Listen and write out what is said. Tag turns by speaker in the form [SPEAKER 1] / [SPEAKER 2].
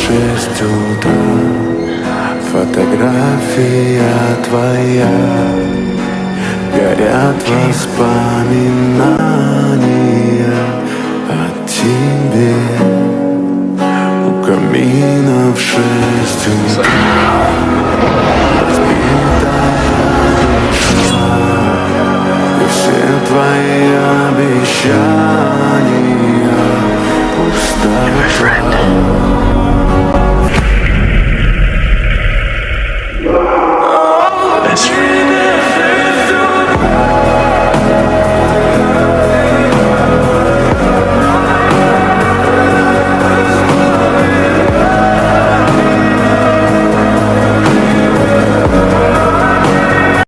[SPEAKER 1] 6 утра. Фотография твоя, горят воспоминания о тебе. У камина в 6 утра. Разбитая душа, и все твои обещания